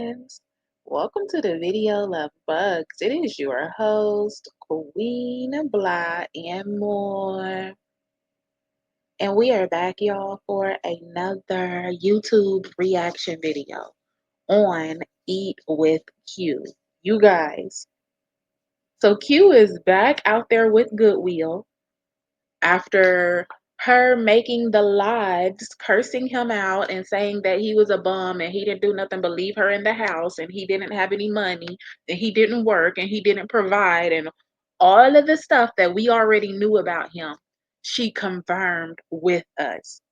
friends. Welcome to the video Love Bugs. It is your host, Queen Blah and more. And we are back, y'all, for another YouTube reaction video on Eat with Q. You guys, so Q is back out there with Goodwill after her making the lives cursing him out and saying that he was a bum and he didn't do nothing but leave her in the house and he didn't have any money and he didn't work and he didn't provide and all of the stuff that we already knew about him, she confirmed with us,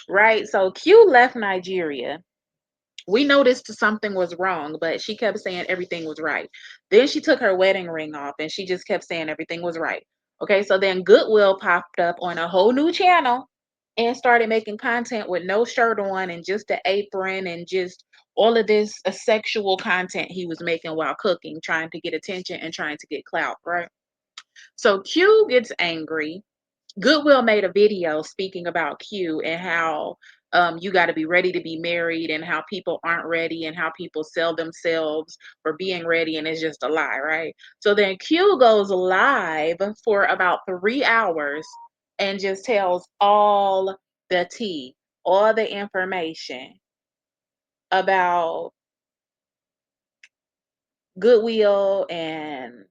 right? So Q left Nigeria. We noticed something was wrong, but she kept saying everything was right. Then she took her wedding ring off and she just kept saying everything was right. Okay, so then Goodwill popped up on a whole new channel and started making content with no shirt on and just the apron and just all of this sexual content he was making while cooking, trying to get attention and trying to get clout, right? So Q gets angry. Goodwill made a video speaking about Q and how you got to be ready to be married and how people aren't ready and how people sell themselves for being ready and it's just a lie, right? So then Q goes live for about 3 hours and just tells all the tea, all the information about Goodwill and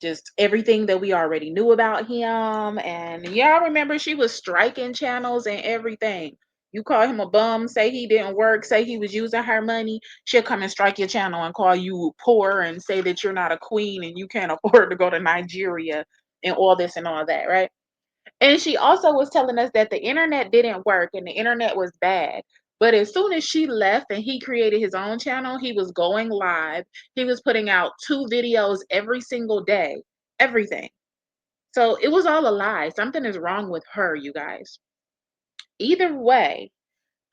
just everything that we already knew about him. And y'all remember she was striking channels and everything. You call him a bum, say he didn't work, say he was using her money, she'll come and strike your channel and call you poor and say that you're not a queen and you can't afford to go to Nigeria and all this and all that, right? And she also was telling us that the internet didn't work and the internet was bad. But as soon as she left and he created his own channel, he was going live. He was putting out 2 videos every single day, everything. So it was all a lie. Something is wrong with her, you guys. Either way,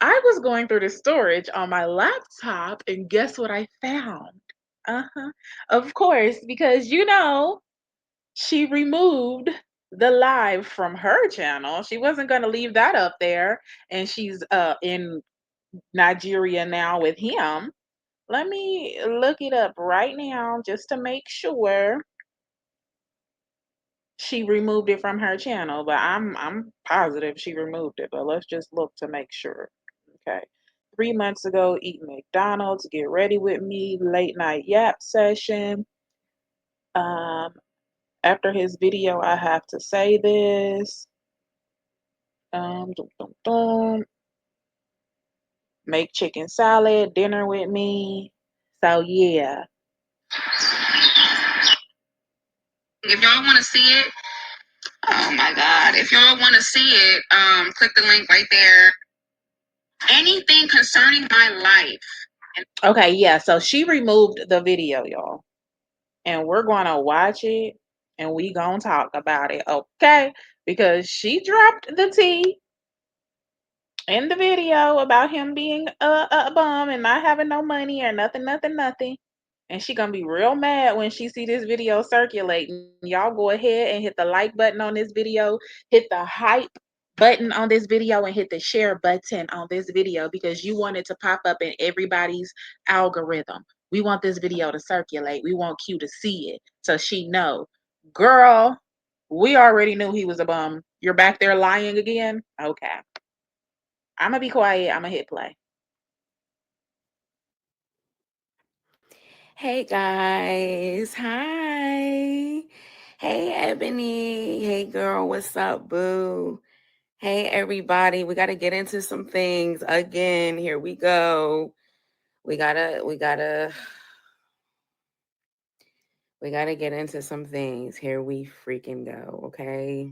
I was going through the storage on my laptop and guess what I found? Uh-huh. Of course, because she removed the live from her channel. She wasn't going to leave that up there and she's in Nigeria now with him. Let me look it up right now just to make sure she removed it from her channel, but I'm positive she removed it, but let's just look to make sure. Okay. 3 months ago, eat McDonald's, get ready with me, late night yap session. Um, After his video, I have to say this. Dum, dum, dum. Make chicken salad, dinner with me. So yeah. If y'all want to see it, oh my God. If y'all want to see it, click the link right there. Anything concerning my life. Okay, yeah. So she removed the video, y'all. And we're gonna watch it and we gonna talk about it, okay? Because she dropped the tea in the video about him being a bum and not having no money or nothing, nothing, nothing. And she gonna be real mad when she see this video circulating. Y'all go ahead and hit the like button on this video, hit the hype button on this video, and hit the share button on this video because you want it to pop up in everybody's algorithm. We want this video to circulate. We want Q to see it so she know, girl, we already knew he was a bum. You're back there lying again? Okay. I'm gonna be quiet. I'm gonna hit play. Hey guys, hi. Hey Ebony, hey girl, what's up, boo? Hey everybody, we gotta get into some things again. Here we go. We gotta get into some things. Here we freaking go, okay?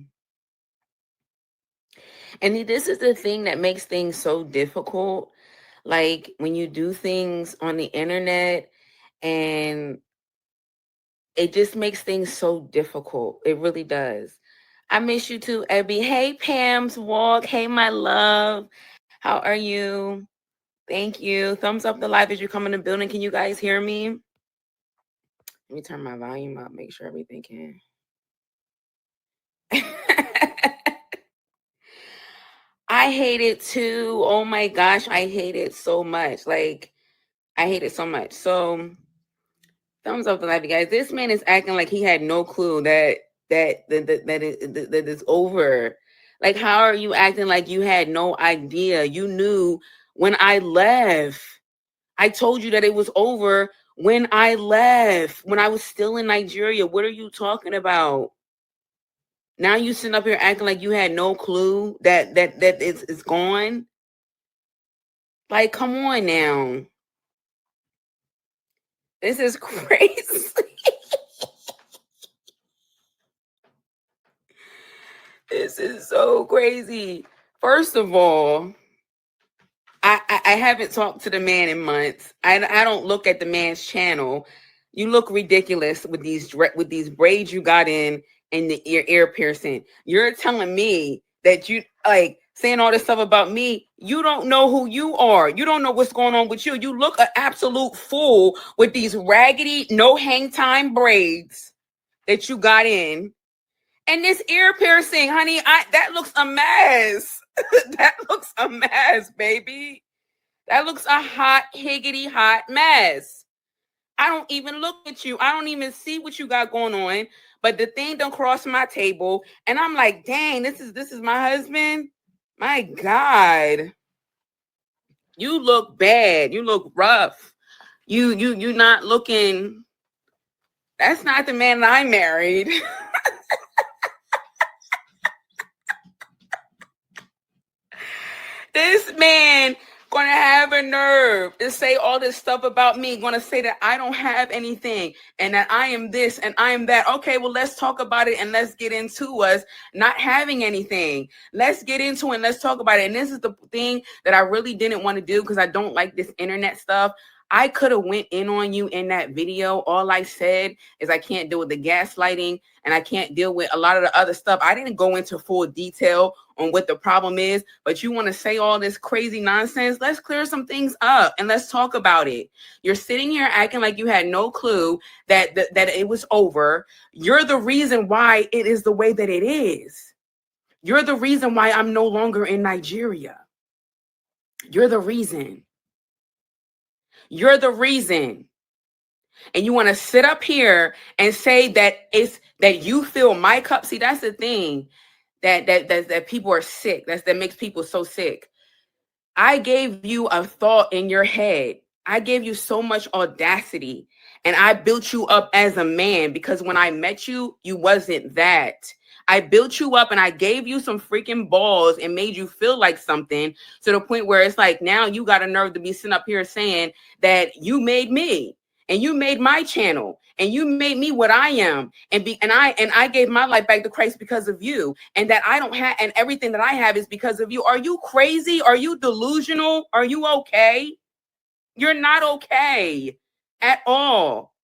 And this is the thing that makes things so difficult. Like when you do things on the internet and it just makes things so difficult. It really does. I miss you too, Abby. Hey, Pam's Walk. Hey, my love. How are you? Thank you. Thumbs up the live as you come in the building. Can you guys hear me? Let me turn my volume up, make sure everything can. I hate it too. Oh my gosh, I hate it so much. Like, I hate it so much. So thumbs up for life, you guys. This man is acting like he had no clue that it's over. Like, how are you acting like you had no idea? You knew when I left. I told you that it was over when I left, when I was still in Nigeria. What are you talking about? Now you sitting up here acting like you had no clue that it's gone. Like, come on now. This is crazy. This is so crazy. First of all, I haven't talked to the man in months. I don't look at the man's channel. You look ridiculous with these braids you got in and the ear piercing. You're telling me that you like saying all this stuff about me. You don't know who you are. You don't know what's going on with you. You look an absolute fool with these raggedy, no hang time braids that you got in. And this ear piercing, honey, that looks a mess. That looks a mess, baby. That looks a hot, higgity hot mess. I don't even look at you. I don't even see what you got going on. But the thing done crossed my table, and I'm like, dang, this is my husband. My God, you look bad. You look rough. You not looking. That's not the man that I married. This man gonna have a nerve to say all this stuff about me, gonna say that I don't have anything and that I am this and I am that. Okay, well, let's talk about it and let's get into us not having anything. Let's get into it and let's talk about it. And this is the thing that I really didn't want to do because I don't like this internet stuff. I could have went in on you in that video. All I said is I can't deal with the gaslighting and I can't deal with a lot of the other stuff. I didn't go into full detail on what the problem is, but you want to say all this crazy nonsense. Let's clear some things up and let's talk about it. You're sitting here acting like you had no clue that it was over. You're the reason why it is the way that it is. You're the reason why I'm no longer in Nigeria. You're the reason. You're the reason. And you want to sit up here and say that it's that you fill my cup. See, that's the thing that people are sick. That makes people so sick. I gave you a thought in your head. I gave you so much audacity and I built you up as a man because when I met you, you wasn't that. I built you up and I gave you some freaking balls and made you feel like something to the point where it's like now you got a nerve to be sitting up here saying that you made me and you made my channel and you made me what I am and I gave my life back to Christ because of you and that I don't have and everything that I have is because of you. Are you crazy? Are you delusional? Are you okay? You're not okay at all.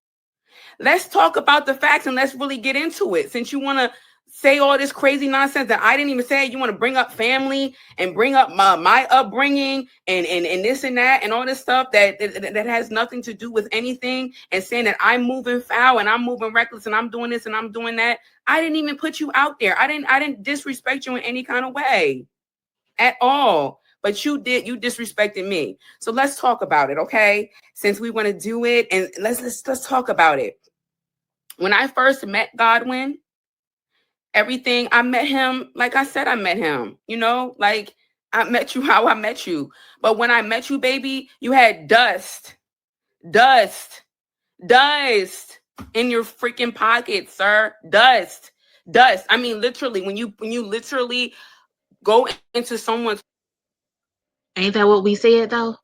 Let's talk about the facts and let's really get into it. Since you want to say all this crazy nonsense that I didn't even say, you want to bring up family and bring up my upbringing and this and that and all this stuff that has nothing to do with anything and saying that I'm moving foul and I'm moving reckless and I'm doing this and I'm doing that. I didn't even put you out there. I didn't disrespect you in any kind of way at all. But you did, you disrespected me. So let's talk about it, okay? Since we want to do it and let's talk about it. When I first met Godwin, everything I met him, like I said, I met him, like I met you how I met you. But when I met you, baby, you had dust, dust in your freaking pocket, sir. Dust. I mean, literally, when you literally go into someone's Ain't that what we said though?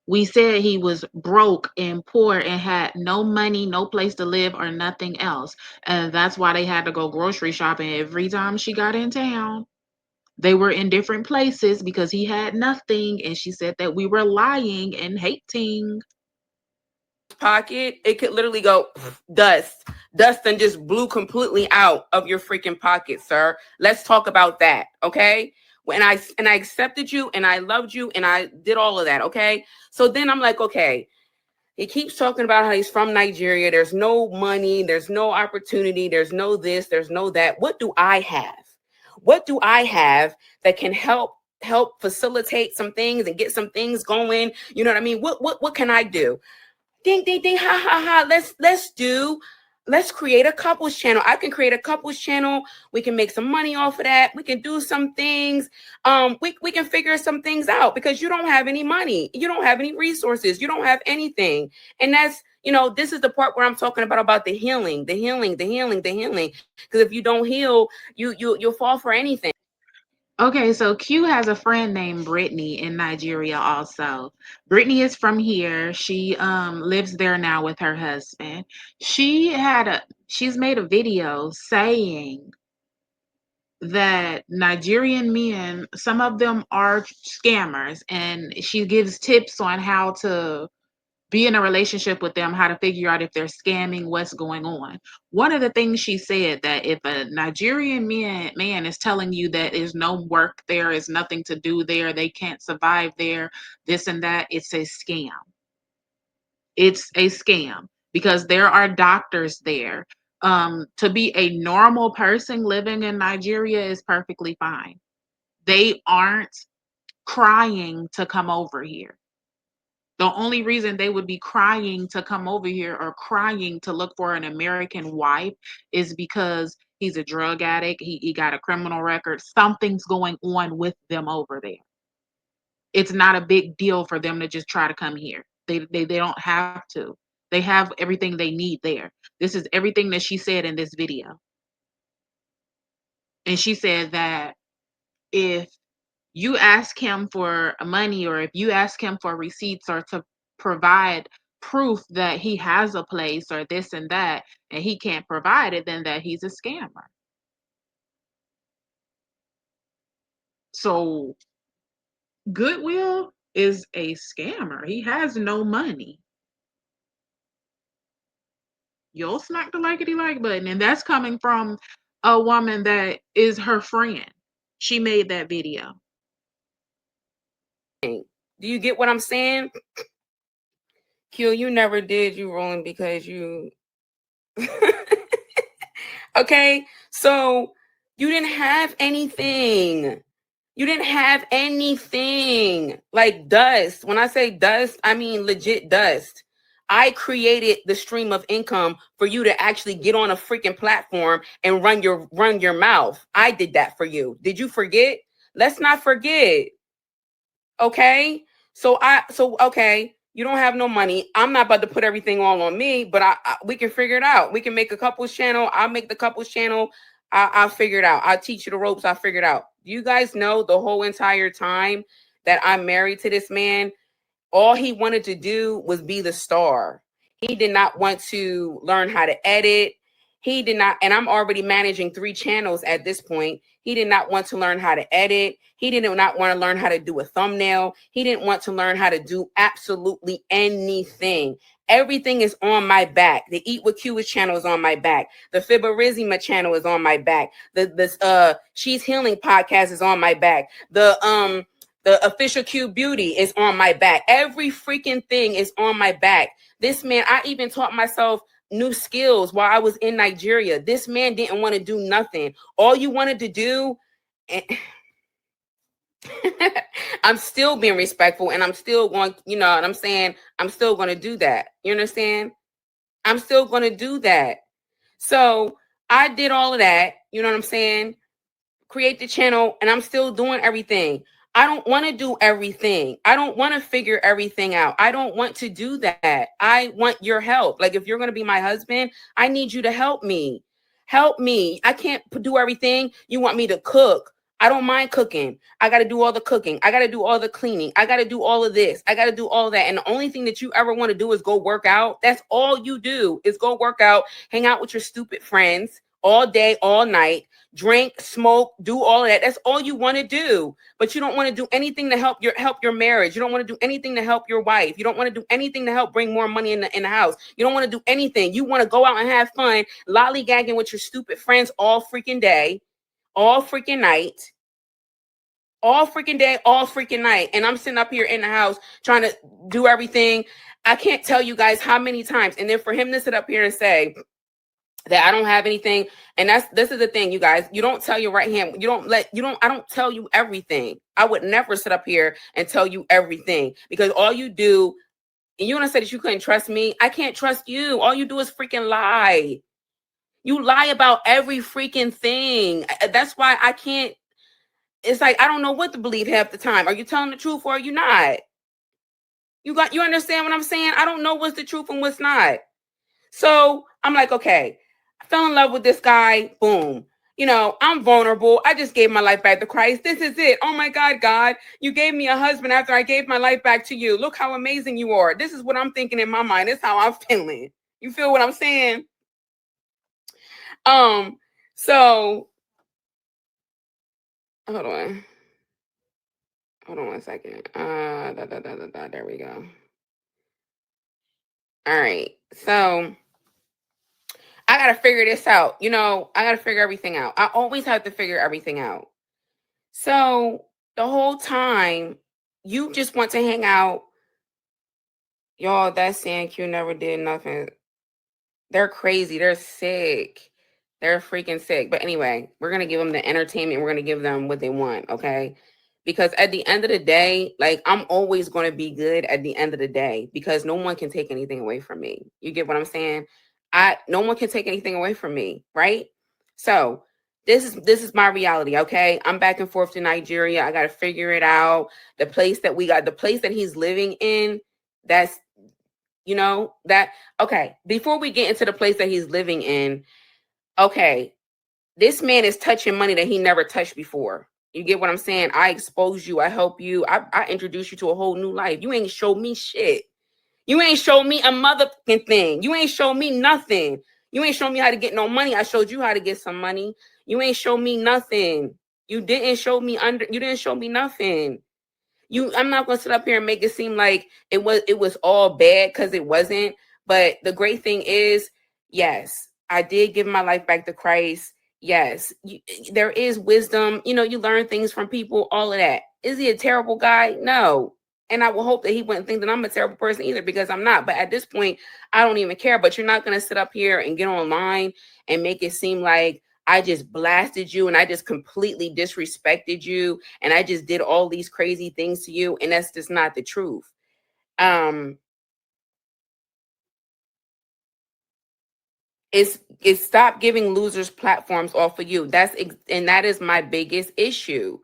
We said he was broke and poor and had no money, no place to live, or nothing else. And that's why they had to go grocery shopping every time she got in town. They were in different places because he had nothing. And she said that we were lying and hating. pocket, it could literally go dust and just blew completely out of your freaking pocket, sir. Let's talk about that, okay? When I accepted you and I loved you and I did all of that, okay? So then I'm like, okay, he keeps talking about how he's from Nigeria. There's no money, there's no opportunity, there's no this, there's no that. What do I have? What do I have that can help help facilitate some things and get some things going. You know what I mean? What can I do? Ding ding ding, ha ha ha. Let's create a couples channel. I can create a couples channel. We can make some money off of that. We can do some things. We can figure some things out because you don't have any money. You don't have any resources. You don't have anything. And that's, this is the part where I'm talking about the healing, the healing, the healing, the healing. Because if you don't heal, you'll fall for anything. Okay, so Q has a friend named Brittany in Nigeria also. Brittany is from here. She lives there now with her husband. She's made a video saying that Nigerian men, some of them are scammers, and she gives tips on how to be in a relationship with them, how to figure out if they're scamming, what's going on. One of the things she said, that if a Nigerian man is telling you that there's no work there, is nothing to do there, they can't survive there, this and that, it's a scam. It's a scam because there are doctors there. To be a normal person living in Nigeria is perfectly fine. They aren't crying to come over here. The only reason they would be crying to come over here or crying to look for an American wife is because he's a drug addict, he got a criminal record, something's going on with them over there. It's not a big deal for them to just try to come here. They don't have to. They have everything they need there. This is everything that she said in this video. And she said that if you ask him for money, or if you ask him for receipts or to provide proof that he has a place or this and that, and he can't provide it, then that he's a scammer. So Goodwill is a scammer. He has no money. You'll smack the likety like button. And that's coming from a woman that is her friend. She made that video. Do you get what I'm saying? Q, you never did you wrong because you okay, so you didn't have anything. You didn't have anything. Like dust. When I say dust, I mean legit dust. I created the stream of income for you to actually get on a freaking platform and run your mouth. I did that for you. Did you forget? Let's not forget. Okay. So okay, you don't have no money. I'm not about to put everything all on me, but we can figure it out. We can make a couples channel. I'll make the couples channel. I'll figure it out. I'll teach you the ropes. I'll figure it out. You guys know the whole entire time that I'm married to this man, all he wanted to do was be the star. He did not want to learn how to edit. He did not, and I'm already managing 3 channels at this point. He did not want to learn how to edit. He did not want to learn how to do a thumbnail. He didn't want to learn how to do absolutely anything. Everything is on my back. The Eat with Q channel is on my back. The Fiberizima channel is on my back. The She's Healing podcast is on my back. The official Q Beauty is on my back. Every freaking thing is on my back. This man, I even taught myself new skills while I was in Nigeria. This man didn't want to do nothing. All you wanted to do, I'm still being respectful and I'm still going, you know what I'm saying? I'm still going to do that. You understand? I'm still going to do that. So I did all of that. You know what I'm saying? Create the channel, and I'm still doing everything. I don't want to do everything. I don't want to figure everything out. I don't want to do that. I want your help. Like, if you're going to be my husband, I need you to help me. Help me. I can't do everything. You want me to cook. I don't mind cooking. I got to do all the cooking. I got to do all the cleaning. I got to do all of this. I got to do all that. And the only thing that you ever want to do is go work out. That's all you do is go work out, hang out with your stupid friends all day, all night, drink, smoke, do all of that. That's all you want to do. But you don't want to do anything to help your marriage. You don't want to do anything to help your wife. You don't want to do anything to help bring more money in the house. You don't want to do anything. You want to go out and have fun, lollygagging with your stupid friends all freaking day, all freaking night. All freaking day, all freaking night. And I'm sitting up here in the house trying to do everything. I can't tell you guys how many times. And then for him to sit up here and say, that I don't have anything. And this is the thing, you guys. You don't tell your right hand. I don't tell you everything. I would never sit up here and tell you everything, because all you do, and you're gonna say that you couldn't trust me. I can't trust you. All you do is freaking lie. You lie about every freaking thing. That's why I can't. It's like I don't know what to believe half the time. Are you telling the truth or are you not? You understand what I'm saying? I don't know what's the truth and what's not. So I'm like, okay, I fell in love with this guy. Boom. I'm vulnerable. I just gave my life back to Christ. This is it. Oh my God, God, you gave me a husband after I gave my life back to you. Look how amazing you are. This is what I'm thinking in my mind. This is how I'm feeling. You feel what I'm saying? Um, so hold on. Hold on one second. There we go. All right. So I gotta figure this out. I gotta figure everything out. I always have to figure everything out. So the whole time you just want to hang out, y'all. That CNQ never did nothing. They're crazy. They're sick. They're freaking sick. But anyway, we're going to give them the entertainment. We're going to give them what they want. Okay. Because at the end of the day, like, I'm always going to be good at the end of the day, because no one can take anything away from me. You get what I'm saying? No one can take anything away from me. Right. So this is my reality. Okay. I'm back and forth to Nigeria. I got to figure it out. The place that he's living in, that's that okay, before we get into the place that he's living in, okay, this man is touching money that he never touched before. You get what I'm saying? I expose you, I help you, I introduce you to a whole new life. You ain't show me shit. You ain't show me a motherfucking thing. You ain't show me nothing. You ain't show me how to get no money. I showed you how to get some money. You ain't show me nothing. You didn't show me nothing. I'm not gonna sit up here and make it seem like it was all bad, because it wasn't. But the great thing is, yes, I did give my life back to Christ. Yes, there is wisdom. You learn things from people, all of that. Is he a terrible guy? No. And I will hope that he wouldn't think that I'm a terrible person either, because I'm not. But at this point, I don't even care. But you're not going to sit up here and get online and make it seem like I just blasted you and I just completely disrespected you and I just did all these crazy things to you. And that's just not the truth. Um, it's stop giving losers platforms off of you. And that is my biggest issue.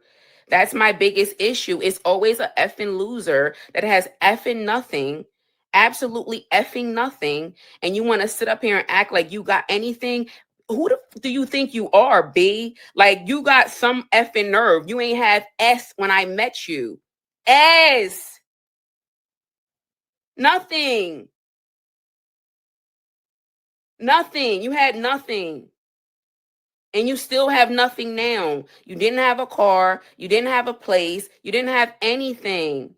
That's my biggest issue. It's always a effing loser that has effing nothing, absolutely effing nothing, and you want to sit up here and act like you got anything. Who do you think you are, B? Like, you got some effing nerve. You ain't have S when I met you. S. Nothing. Nothing. You had nothing. And you still have nothing now. You didn't have a car. You didn't have a place. You didn't have anything.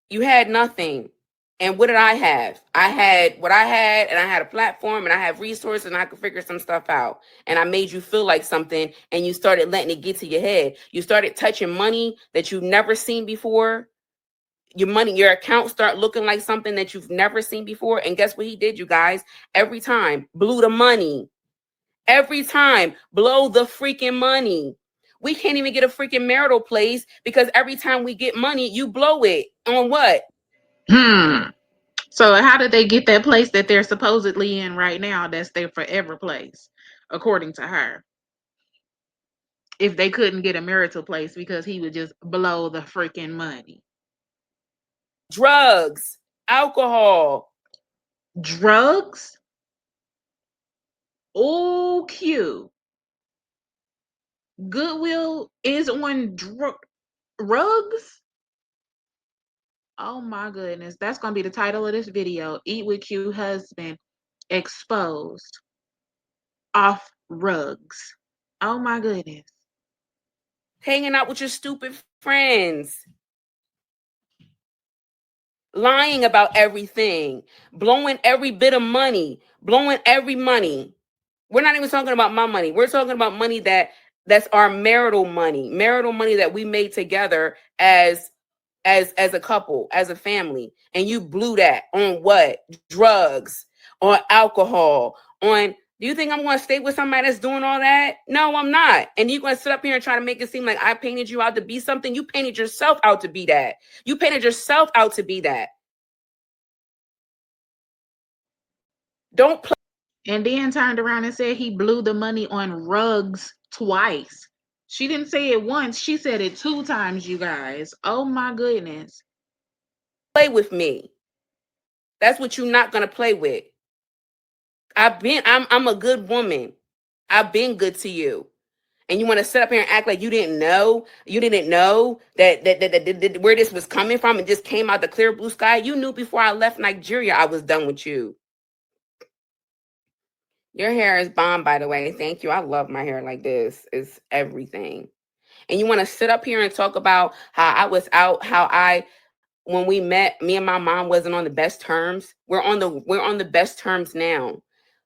You had nothing. And what did I have? I had what I had, and I had a platform, and I have resources, and I could figure some stuff out. And I made you feel like something, and you started letting it get to your head. You started touching money that you've never seen before. Your account start looking like something that you've never seen before. And guess what he did, you guys? Every time, blew the money. Every time, blow the freaking money. We can't even get a freaking marital place because every time we get money, you blow it. On what? So how did they get that place that they're supposedly in right now? That's their forever place, according to her. If they couldn't get a marital place because he would just blow the freaking money. Drugs, alcohol. Drugs? Oh, Q. Goodwill is on drugs? Oh my goodness. That's going to be the title of this video. Eat with Q husband exposed off rugs. Oh my goodness. Hanging out with your stupid friends. Lying about everything. Blowing every bit of money. Blowing every money. We're not even talking about my money. We're talking about money that's our marital money. Marital money that we made together as a couple, as a family. And you blew that on what? Drugs, on alcohol, on Do you think I'm going to stay with somebody that's doing all that? No, I'm not. And you're going to sit up here and try to make it seem like I painted you out to be something. You painted yourself out to be that. You painted yourself out to be that. Don't play. And then turned around and said he blew the money on rugs twice. She didn't say it once, she said it 2 times, you guys. Oh my goodness. Play with me. That's what you're not going to play with. I'm a good woman. I've been good to you. And you want to sit up here and act like you didn't know that where this was coming from and just came out the clear blue sky. You knew before I left Nigeria I was done with you. Your hair is bomb, by the way. Thank you. I love my hair like this. It's everything. And you want to sit up here and talk about how I was out, how I when we met, me and my mom wasn't on the best terms. We're on the best terms now.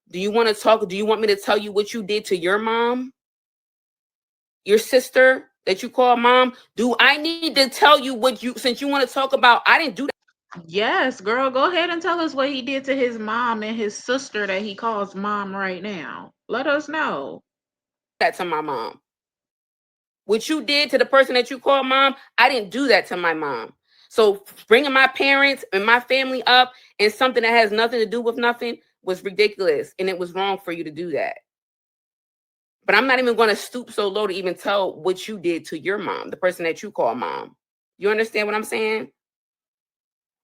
Do you want to talk? Do you want me to tell you what you did to your mom? Your sister that you call mom? Do I need to tell you what you, since you want to talk about, I didn't do Yes, girl, go ahead and tell us what he did to his mom and his sister that he calls mom right now. Let us know. that to my mom. What you did to the person that you call mom, I didn't do that to my mom. So bringing my parents and my family up in something that has nothing to do with nothing was ridiculous, and it was wrong for you to do that. But I'm not even going to stoop so low to even tell what you did to your mom, the person that you call mom. You understand what I'm saying?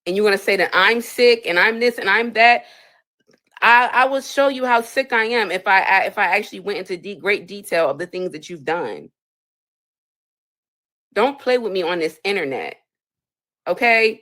And you're going to say that I'm sick and I'm this and I'm that. I will show you how sick I am if I actually went into great detail of the things that you've done. Don't play with me on this internet. Okay?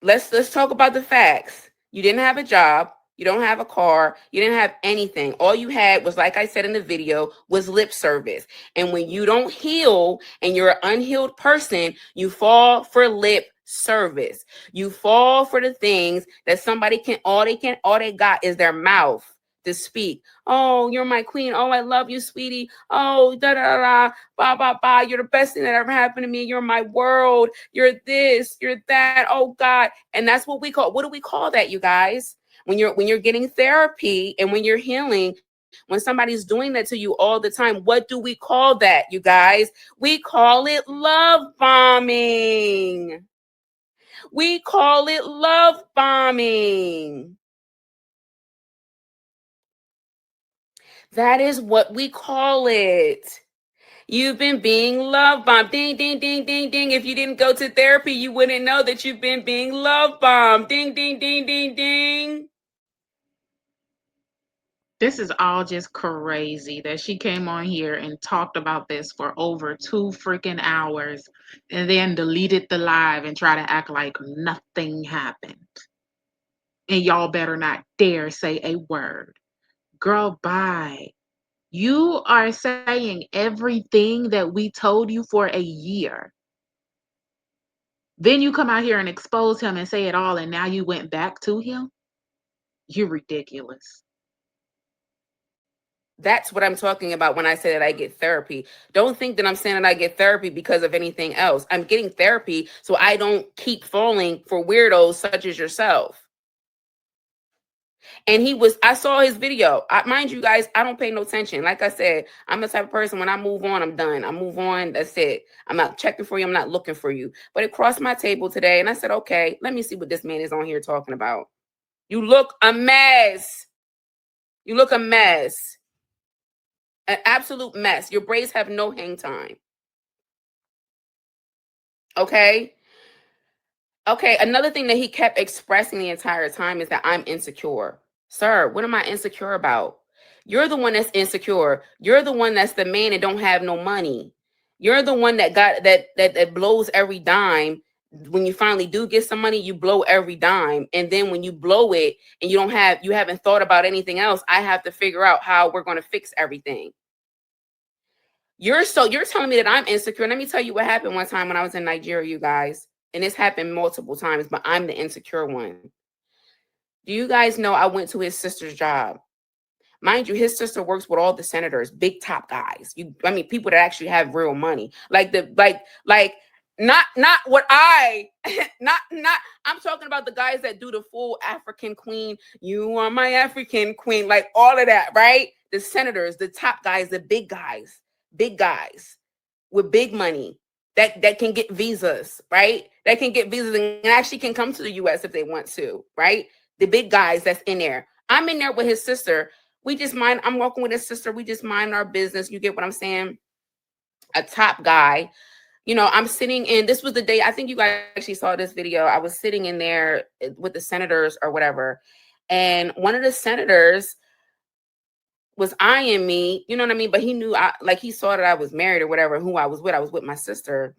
Let's talk about the facts. You didn't have a job. You don't have a car. You didn't have anything. All you had was, like I said in the video, was lip service. And when you don't heal and you're an unhealed person, you fall for lip service. You fall for the things that somebody all they got is their mouth to speak. Oh, you're my queen. Oh, I love you, sweetie. Oh, da da da, ba ba ba. You're the best thing that ever happened to me. You're my world. You're this. You're that. Oh God. And that's what we call. What do we call that, you guys? When you're getting therapy and when you're healing, when somebody's doing that to you all the time, what do we call that, you guys? We call it love bombing. We call it love bombing. That is what we call it. You've been being love bombed. Ding, ding, ding, ding, ding. If you didn't go to therapy, you wouldn't know that you've been being love bombed. Ding, ding, ding, ding, ding. This is all just crazy that she came on here and talked about this for over 2 freaking hours and then deleted the live and try to act like nothing happened. And y'all better not dare say a word. Girl, bye. You are saying everything that we told you for a year. Then you come out here and expose him and say it all, and now you went back to him? You're ridiculous. That's what I'm talking about when I say that I get therapy. Don't think that I'm saying that I get therapy because of anything else. I'm getting therapy so I don't keep falling for weirdos such as yourself. And I saw his video. Mind you guys, I don't pay no attention. Like I said, I'm the type of person, when I move on, I'm done. I move on, that's it. I'm not checking for you, I'm not looking for you. But it crossed my table today and I said, okay, let me see what this man is on here talking about. You look a mess. You look a mess. An absolute mess. Your braids have no hang time. Okay? Okay, another thing that he kept expressing the entire time is that I'm insecure. Sir, what am I insecure about? You're the one that's insecure. You're the one that's the man that don't have no money. You're the one that got that blows every dime. When you finally do get some money, you blow every dime. And then when you blow it and you haven't thought about anything else, I have to figure out how we're going to fix everything. You're telling me that I'm insecure. Let me tell you what happened one time when I was in Nigeria, you guys. And this happened multiple times, but I'm the insecure one. Do you guys know I went to his sister's job? Mind you, his sister works with all the senators, big top guys. People that actually have real money. Like Not what I not I'm talking about the guys that do the full African queen. You are my African queen, like all of that, right? The senators, the top guys, the big guys with big money that can get visas, right? That can get visas and actually can come to the US if they want to, right? The big guys that's in there. I'm in there with his sister. We just mind, I'm walking with his sister. We just mind our business. You get what I'm saying? A top guy. I'm sitting in, this was the day, I think you guys actually saw this video. I was sitting in there with the senators or whatever. And one of the senators was eyeing me, you know what I mean? But he knew, like he saw that I was married or whatever, who I was with. I was with my sister.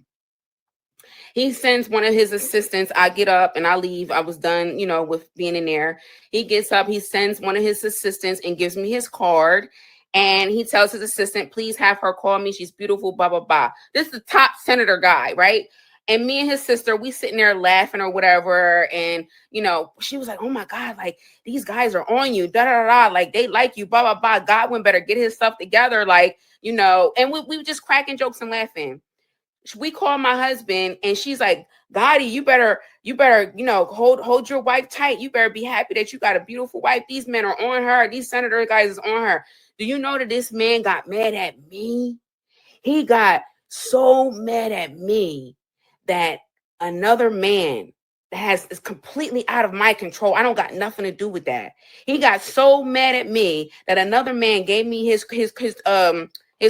He sends one of his assistants. I get up and I leave. I was done, with being in there. He gets up, he sends one of his assistants and gives me his card. And he tells his assistant, please have her call me. She's beautiful, blah, blah, blah. This is the top senator guy, right? And me and his sister, we sitting there laughing or whatever. And, she was like, oh my God, like these guys are on you, da, da, da, like they like you, blah, blah, blah. Godwin better get his stuff together. Like, and we were just cracking jokes and laughing. We call my husband and she's like, Gotti, you better, hold your wife tight. You better be happy that you got a beautiful wife. These men are on her. These senator guys is on her. Do you know that this man got mad at me? He got so mad at me that another man that is completely out of my control. I don't got nothing to do with that. He got so mad at me that another man gave me his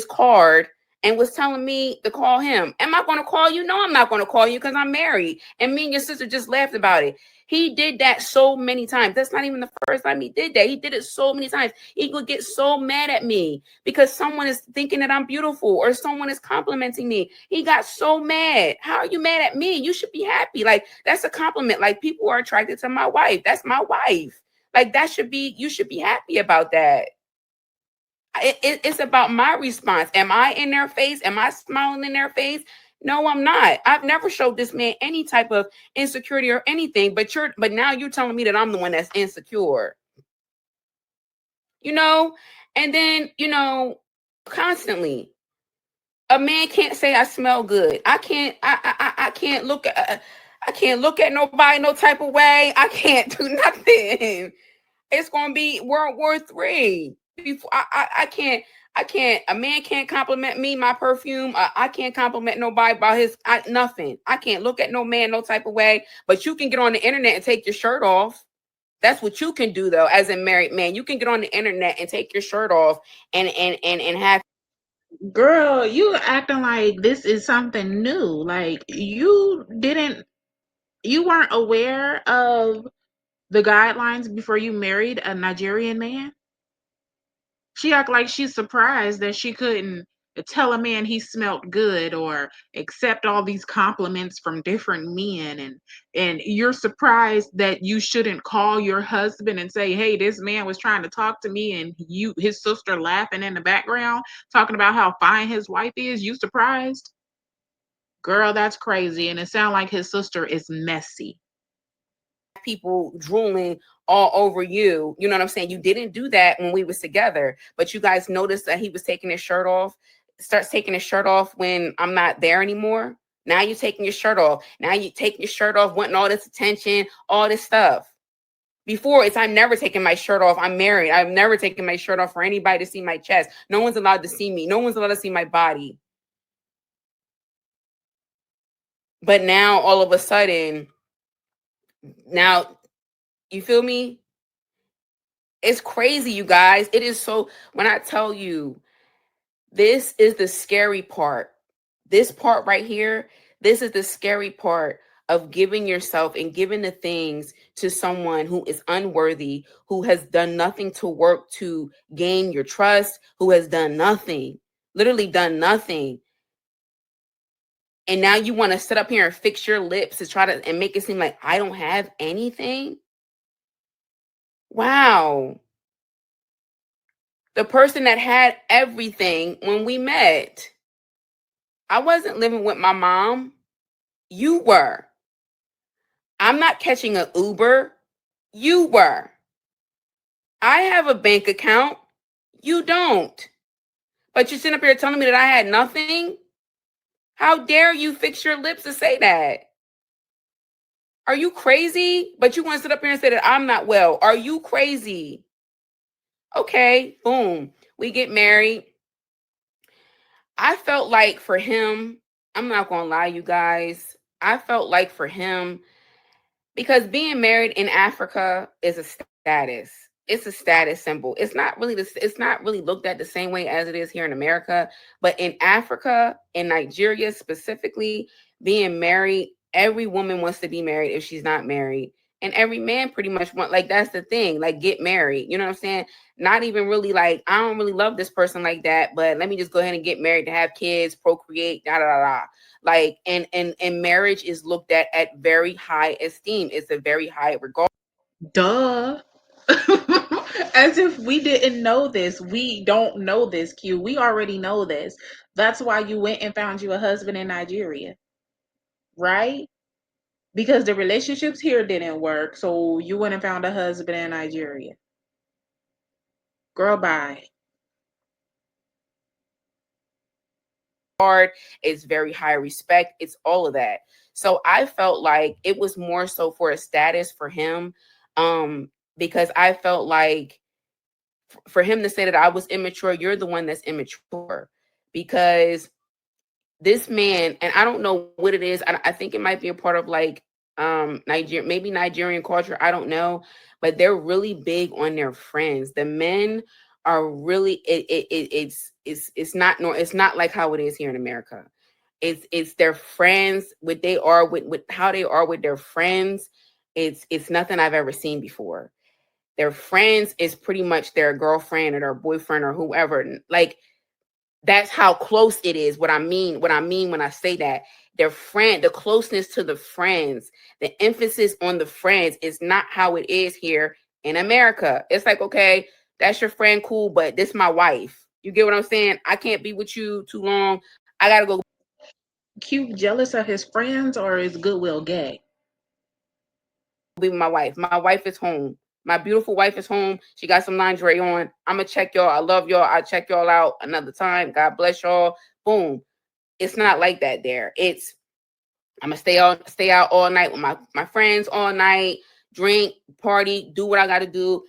card and was telling me to call him. Am I going to call you? No, I'm not going to call you because I'm married. And me and your sister just laughed about it. He did that so many times. That's not even the first time he did that. He did it so many times. He would get so mad at me because someone is thinking that I'm beautiful or someone is complimenting me. He got so mad. How are you mad at me? You should be happy. Like, that's a compliment. Like, people are attracted to my wife. That's my wife. Like, you should be happy about that. It's about my response. Am I in their face? Am I smiling in their face? No, I'm not. I've never showed this man any type of insecurity or anything, but now you're telling me that I'm the one that's insecure. You know? And then, constantly. A man can't say I smell good. I can't look at I can't look at nobody no type of way. I can't do nothing. It's gonna be World War III. Before I can't a man can't compliment me, my perfume. I can't compliment nobody about nothing. I can't look at no man no type of way. But you can get on the internet and take your shirt off. That's what you can do though, as a married man. You can get on the internet and take your shirt off and have. Girl, you acting like this is something new. Like you weren't aware of the guidelines before you married a Nigerian man? She act like she's surprised that she couldn't tell a man he smelt good or accept all these compliments from different men, and you're surprised that you shouldn't call your husband and say, "Hey, this man was trying to talk to me," and his sister laughing in the background talking about how fine his wife is. You surprised? Girl, that's crazy, and it sounds like his sister is messy. People drooling all over you. You know what I'm saying? You didn't do that when we was together, but you guys noticed that he was taking his shirt off. Starts taking his shirt off when I'm not there anymore. Now you're taking your shirt off. Now you taking your shirt off, wanting all this attention, all this stuff. Before it's I'm never taking my shirt off. I'm married. I've never taken my shirt off for anybody to see my chest. No one's allowed to see me. No one's allowed to see my body. But now all of a sudden, now you feel me? It's crazy, you guys. It is so, when I tell you, this is the scary part. This part right here, this is the scary part of giving yourself and giving the things to someone who is unworthy, who has done nothing to work to gain your trust, who has done nothing, literally done nothing. And now you want to sit up here and fix your lips to try to and make it seem like I don't have anything. Wow. The person that had everything when we met. I wasn't living with my mom. You were. I'm not catching an Uber. You were. I have a bank account. You don't. But you're sitting up here telling me that I had nothing? How dare you fix your lips to say that? Are you crazy? But you want to sit up here and say that I'm not well. Are you crazy? Okay, boom. We get married. I felt like for him, I'm not going to lie, you guys. I felt like for him, because being married in Africa is a status. It's a status symbol. It's not really looked at the same way as it is here in America, but in Africa, in Nigeria specifically, being married, every woman wants to be married if she's not married. And every man pretty much want, like, that's the thing, like, get married. You know what I'm saying? Not even really like, I don't really love this person like that, but let me just go ahead and get married to have kids, procreate, da da da da. Like, and marriage is looked at very high esteem. It's a very high regard. Duh. As if we didn't know this. We don't know this, Q. We already know this. That's why you went and found you a husband in Nigeria, right? Because the relationships here didn't work. So you went and found a husband in Nigeria. Girl, bye. It's very high respect. It's all of that. So I felt like it was more so for a status for him, because I felt like for him to say that I was immature, you're the one that's immature, because this man, and I don't know what it is. I think it might be a part of like maybe Nigerian culture. I don't know, but they're really big on their friends. The men are really it's not like how it is here in America. It's their friends, what they are with how they are with their friends. It's nothing I've ever seen before. Their friends is pretty much their girlfriend or their boyfriend or whoever. Like, that's how close it is. What I mean when I say that, their friend, the closeness to the friends, the emphasis on the friends is not how it is here in America. It's like, okay, that's your friend, cool, but this my wife. You get what I'm saying? I can't be with you too long. I gotta go Q jealous of his friends or is Goodwill gay? be with my wife. My wife is home. My beautiful wife is home. She got some lingerie on. I'm gonna check y'all. I love y'all. I'll check y'all out another time. God bless y'all. Boom. It's not like that there. It's I'm gonna stay out all night with my friends all night, drink, party, do what I gotta do,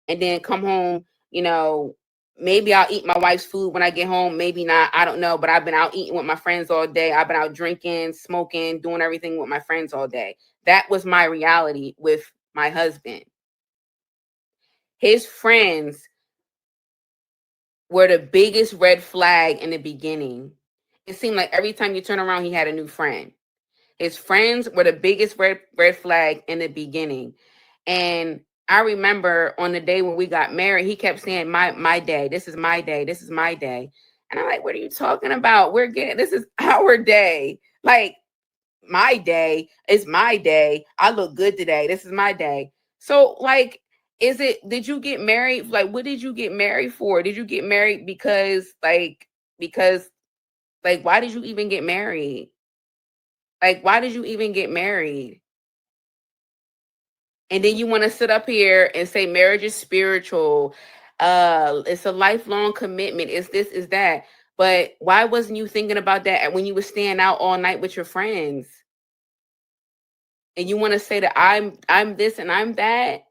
and then come home. You know, maybe I'll eat my wife's food when I get home, maybe not. I don't know, but I've been out eating with my friends all day. I've been out drinking, smoking, doing everything with my friends all day. That was my reality with my husband. His friends were the biggest red flag in the beginning. It seemed like every time you turn around, he had a new friend. His friends were the biggest red flag in the beginning. And I remember on the day when we got married, he kept saying, my day, this is my day, this is my day. And I'm like, what are you talking about? We're getting this is our day. Like, my day is my day. I look good today. This is my day. So, like, did you get married? Like, what did you get married for? Did you get married because why did you even get married? Like, why did you even get married? And then you want to sit up here and say marriage is spiritual. It's a lifelong commitment. It's this, is that. But why wasn't you thinking about that when you were staying out all night with your friends? And you want to say that I'm this and I'm that?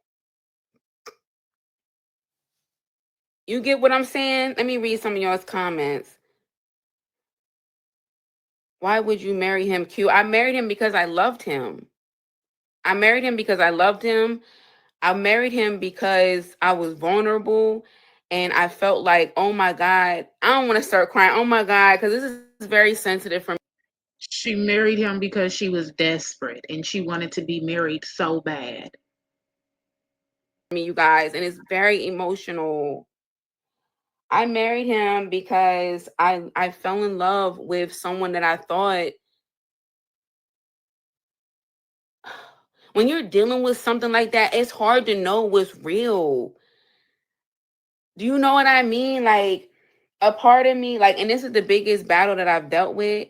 You get what I'm saying? Let me read some of y'all's comments. Why would you marry him, Q? I married him because I loved him. I married him because I loved him. I married him because I was vulnerable and I felt like, oh my God, I don't want to start crying. Oh my God, because this is very sensitive for She married him because she was desperate and she wanted to be married so bad. me, you guys, and it's very emotional. I married him because I fell in love with someone that I thought, when you're dealing with something like that, it's hard to know what's real. Do you know what I mean? Like, a part of me, like, and this is the biggest battle that I've dealt with,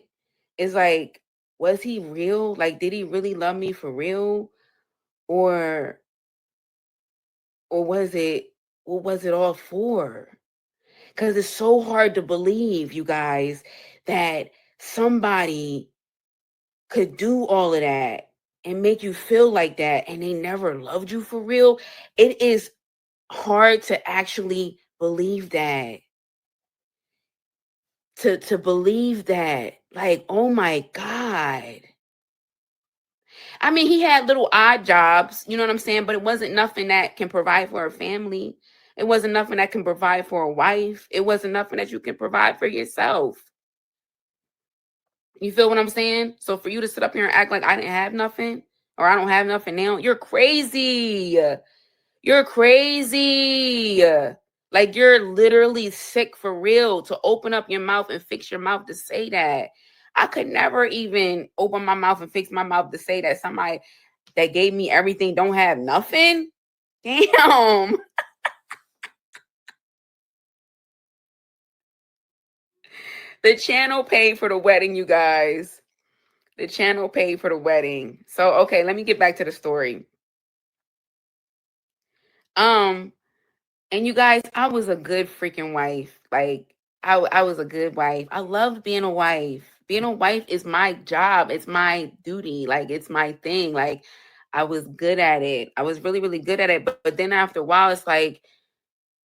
is like, was he real? Like, did he really love me for real? Or or was it what was it all for? Because it's so hard to believe, you guys, that somebody could do all of that and make you feel like that and they never loved you for real. It is hard to actually believe that. To believe that. Like, oh my God. I mean, he had little odd jobs, you know what I'm saying? But it wasn't nothing that can provide for a family. It wasn't nothing that can provide for a wife. It wasn't nothing that you can provide for yourself. You feel what I'm saying? So for you to sit up here and act like I didn't have nothing or I don't have nothing now, you're crazy. You're crazy. Like you're literally sick for real to open up your mouth and fix your mouth to say that. I could never even open my mouth and fix my mouth to say that somebody that gave me everything don't have nothing. Damn. The channel paid for the wedding, you guys. The channel paid for the wedding. So, okay, let me get back to the story. Um, and you guys, I was a good freaking wife. Like, I was a good wife. I loved being a wife. Being a wife is my job. It's my duty. Like, it's my thing. Like, I was good at it. I was really, really good at it. But then after a while, it's like,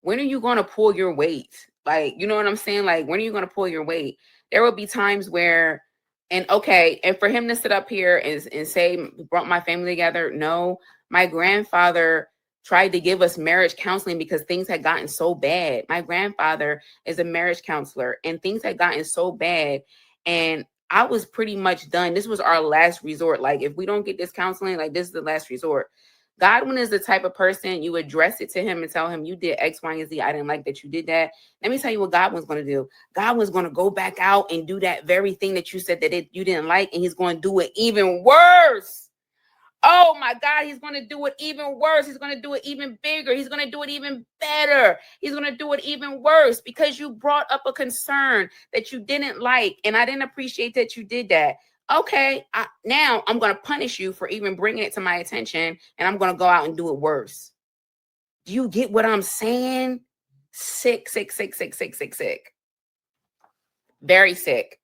when are you going to pull your weight? Like, you know what I'm saying? Like, when are you going to pull your weight? There will be times where, and okay, and for him to sit up here and say, brought my family together, no, my grandfather tried to give us marriage counseling because things had gotten so bad. My grandfather is a marriage counselor and things had gotten so bad. And I was pretty much done. This was our last resort. Like, if we don't get this counseling, like, this is the last resort. Godwin is the type of person you address it to him and tell him you did X, Y, and Z. I didn't like that you did that. Let me tell you what Godwin's going to do. Godwin's going to go back out and do that very thing that you said that you didn't like, and he's going to do it even worse. Oh my God, he's going to do it even worse. He's going to do it even bigger. He's going to do it even better. He's going to do it even worse because you brought up a concern that you didn't like, and I didn't appreciate that you did that. Okay, now I'm going to punish you for even bringing it to my attention, and I'm going to go out and do it worse. Do you get what I'm saying? Sick, sick, sick, sick, sick, sick, sick. Very sick.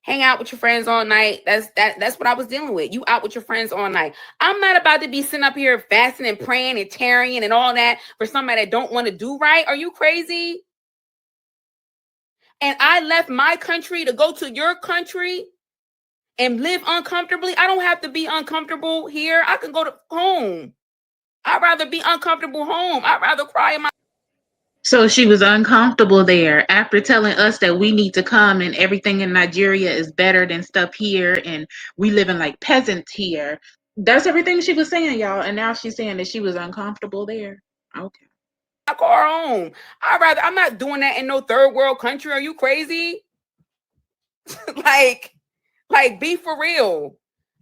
Hang out with your friends all night. That's what I was dealing with. You out with your friends all night. I'm not about to be sitting up here fasting and praying and tarrying and all that for somebody that don't want to do right. Are you crazy? And I left my country to go to your country and live uncomfortably. I don't have to be uncomfortable here. I can go to home. I'd rather be uncomfortable home. I'd rather cry in my. So she was uncomfortable there after telling us that we need to come and everything in Nigeria is better than stuff here and we living like peasants here. That's everything she was saying, y'all. And now she's saying that she was uncomfortable there. Okay. Car home. I'm not doing that in no third world country. Are you crazy? like, be for real.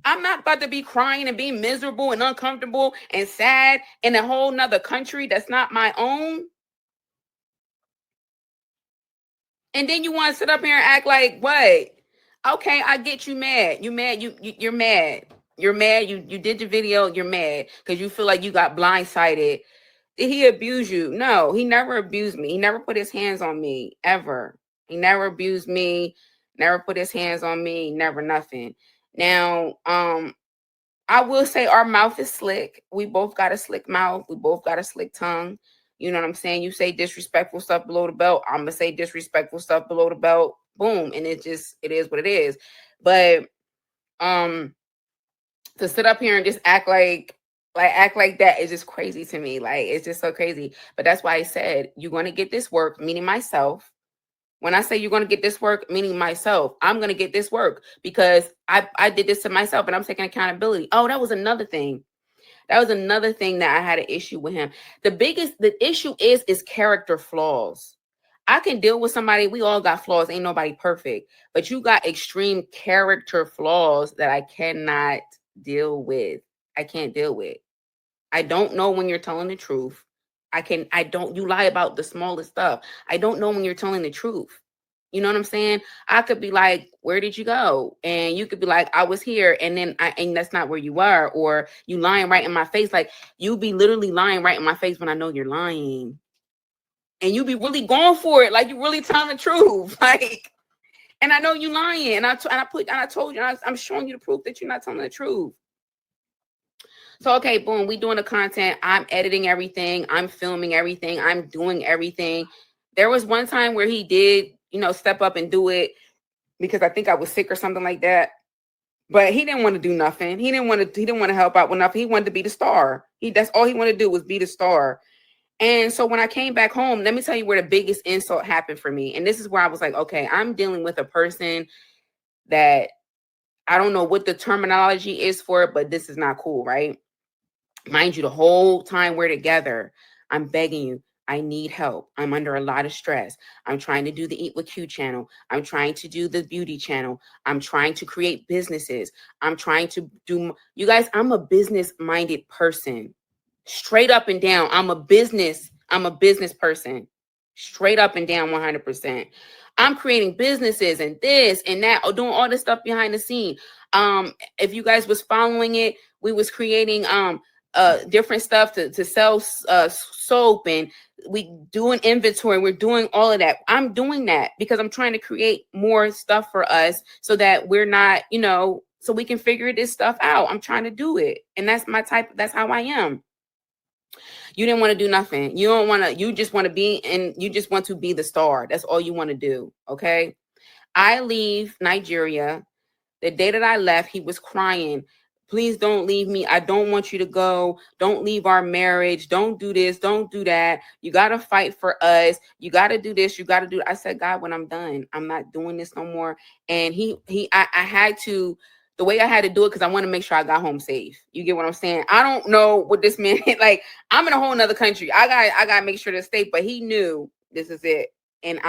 I'm not about to be crying and being miserable and uncomfortable and sad in a whole nother country that's not my own. And then you want to sit up here and act like what? Okay, I get you mad. You mad. You're mad. You're mad. You did the video. You're mad because you feel like you got blindsided. Did he abuse you? No, he never abused me. He never put his hands on me ever. He never abused me. Never put his hands on me. Never nothing. Now, I will say our mouth is slick. We both got a slick mouth. We both got a slick tongue. You know what I'm saying? You say disrespectful stuff below the belt. I'm gonna say disrespectful stuff below the belt. Boom, and it is what it is. But um, to sit up here and just act like that is just crazy to me. Like it's just so crazy. But that's why I said you're gonna get this work, meaning myself. When I say you're going to get this work, meaning myself, I'm going to get this work because I did this to myself and I'm taking accountability. Oh, that was another thing. That was another thing that I had an issue with him. The issue is character flaws. I can deal with somebody. We all got flaws. Ain't nobody perfect, but you got extreme character flaws that I cannot deal with. I can't deal with. I don't know when you're telling the truth. You lie about the smallest stuff. I don't know when you're telling the truth. You know what I'm saying? I could be like, where did you go? And you could be like, I was here. And that's not where you were. Or you lying right in my face. Like you be literally lying right in my face when I know you're lying. And you be really going for it. Like you really telling the truth. Like, And I know you lying. And I told you, I'm showing you the proof that you're not telling the truth. So, okay, boom, we doing the content. I'm editing everything. I'm filming everything. I'm doing everything. There was one time where he did, step up and do it because I think I was sick or something like that. But he didn't want to do nothing. He didn't want to help out with nothing. He wanted to be the star. That's all he wanted to do was be the star. And so when I came back home, let me tell you where the biggest insult happened for me. And this is where I was like, okay, I'm dealing with a person that I don't know what the terminology is for it, but this is not cool, right? Mind you, the whole time we're together, I'm begging you, I need help. I'm under a lot of stress. I'm trying to do the Eat with Q channel. I'm trying to do the beauty channel. I'm trying to create businesses. I'm trying to do, you guys, I'm a business minded person. Straight up and down. I'm a business person. Straight up and down 100%. I'm creating businesses and this and that, or doing all this stuff behind the scene. If you guys was following it, we was creating different stuff to sell soap, and we doing inventory. We're doing all of that. I'm doing that because I'm trying to create more stuff for us so that we're not, so we can figure this stuff out. I'm trying to do it. And that's my type. That's how I am. You didn't want to do nothing. You don't want to, you just want to be, and you just want to be the star. That's all you want to do. Okay. I leave Nigeria. The day that I left, he was crying. Please don't leave me. I don't want you to go. Don't leave our marriage. Don't do this. Don't do that. You got to fight for us. You got to do this. You got to do. I said, God, when I'm done, I'm not doing this no more. And I had to, the way I had to do it, because I want to make sure I got home safe. You get what I'm saying? I don't know what this man, like, I'm in a whole nother country. I got to make sure to stay, but he knew this is it. And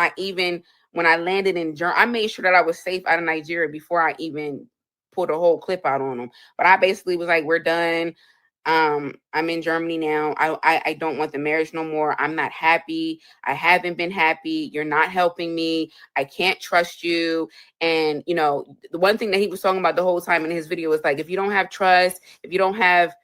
when I landed in Germany, I made sure that I was safe out of Nigeria before I even pulled a whole clip out on them. But I basically was like, we're done. I'm in Germany now. I don't want the marriage no more. I'm not happy. I haven't been happy. You're not helping me. I can't trust you. And the one thing that he was talking about the whole time in his video was like, if you don't have trust, if you don't have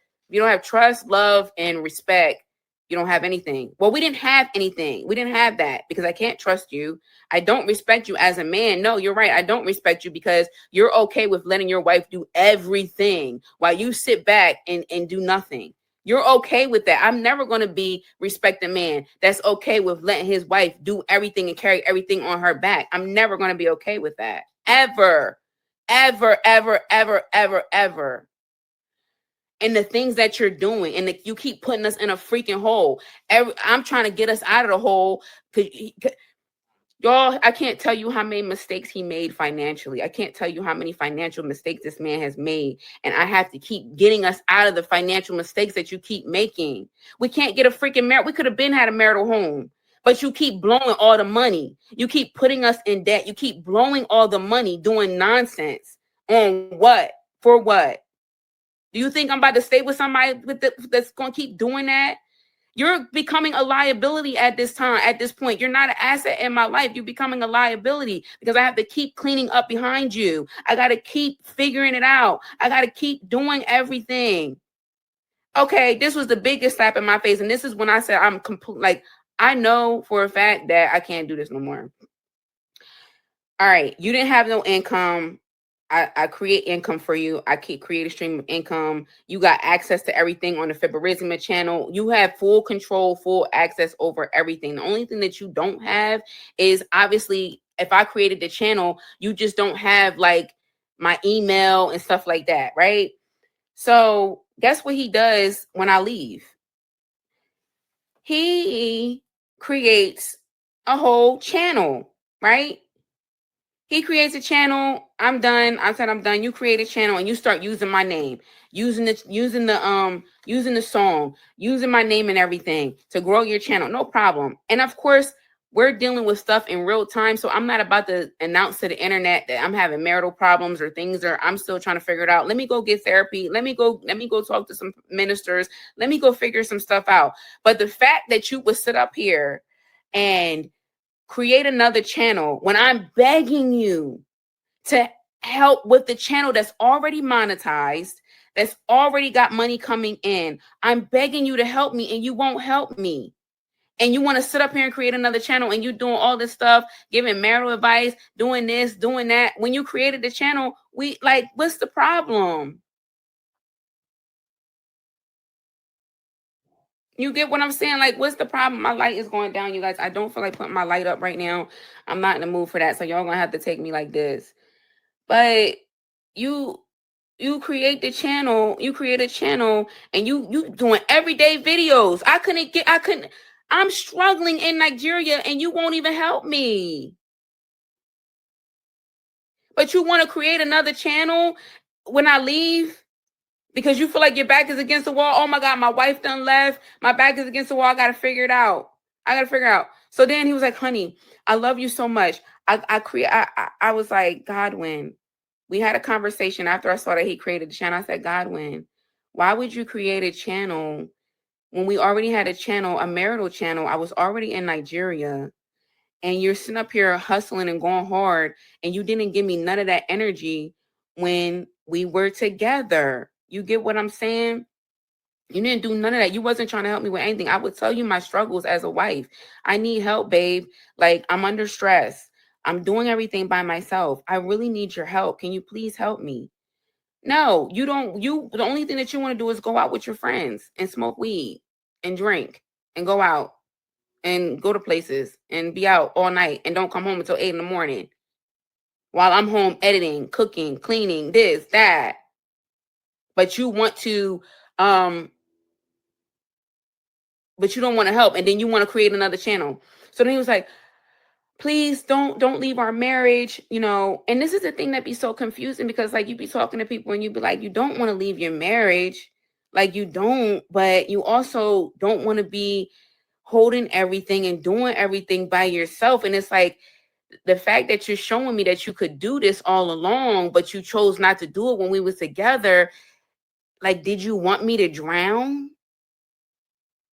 trust, love, and respect, you don't have anything. Well, we didn't have anything. We didn't have that because I can't trust you. I don't respect you as a man. No, you're right. I don't respect you because you're okay with letting your wife do everything while you sit back and do nothing. You're okay with that. I'm never going to be respect a man that's okay with letting his wife do everything and carry everything on her back. I'm never going to be okay with that. Ever, ever, ever, ever, ever, ever. And the things that you're doing, and you keep putting us in a freaking hole. I'm trying to get us out of the hole. Y'all, I can't tell you how many mistakes he made financially. I can't tell you how many financial mistakes this man has made. And I have to keep getting us out of the financial mistakes that you keep making. We can't get a freaking marriage. We could have been had a marital home. But you keep blowing all the money. You keep putting us in debt. You keep blowing all the money doing nonsense. On what? For what? Do you think I'm about to stay with somebody that's going to keep doing that? You're becoming a liability at this time, at this point. You're not an asset in my life. You're becoming a liability because I have to keep cleaning up behind you. I got to keep figuring it out. I got to keep doing everything. Okay, this was the biggest slap in my face. And this is when I said I'm complete. Like, I know for a fact that I can't do this no more. All right, you didn't have no income. I create income for you. I keep create a stream of income. You got access to everything on the Fiberizima channel. You have full control, full access over everything. The only thing that you don't have is obviously if I created the channel, you just don't have like my email and stuff like that, right? So guess what he does when I leave? He creates a whole channel, right? He creates a channel. I'm done. I said I'm done. You create a channel and you start using my name, using the song, using my name and everything to grow your channel. No problem. And of course, we're dealing with stuff in real time. So I'm not about to announce to the internet that I'm having marital problems or things or I'm still trying to figure it out. Let me go get therapy. Let me go talk to some ministers. Let me go figure some stuff out. But the fact that you would sit up here and create another channel when I'm begging you to help with the channel that's already monetized, that's already got money coming in. I'm begging you to help me and you won't help me. And you want to sit up here and create another channel and you doing all this stuff, giving marital advice, doing this, doing that. When you created the channel, we like, what's the problem? You get what I'm saying? Like, what's the problem? My light is going down, you guys. I don't feel like putting my light up right now. I'm not in the mood for that. So y'all gonna have to take me like this. But you you create a channel and you doing everyday videos. I'm struggling in Nigeria and you won't even help me. But you want to create another channel when I leave because you feel like your back is against the wall. Oh my God, my wife done left. My back is against the wall. I got to figure it out. So then he was like, honey, I love you so much. I was like, Godwin, we had a conversation after I saw that he created the channel. I said, Godwin, why would you create a channel when we already had a channel, a marital channel? I was already in Nigeria and you're sitting up here hustling and going hard and you didn't give me none of that energy when we were together. You get what I'm saying? You didn't do none of that. You wasn't trying to help me with anything. I would tell you my struggles as a wife. I need help, babe. Like, I'm under stress. I'm doing everything by myself. I really need your help. Can you please help me? No, you don't. The only thing that you want to do is go out with your friends and smoke weed and drink and go out and go to places and be out all night and don't come home until 8 in the morning while I'm home editing, cooking, cleaning, this, that. But you want to, um, but you don't want to help, and then you want to create another channel. So then he was like, please don't leave our marriage, you know. And this is the thing that be so confusing because like you be talking to people and you be like, you don't want to leave your marriage. Like you don't, but you also don't want to be holding everything and doing everything by yourself. And it's like the fact that you're showing me that you could do this all along, but you chose not to do it when we was together. Like, did you want me to drown?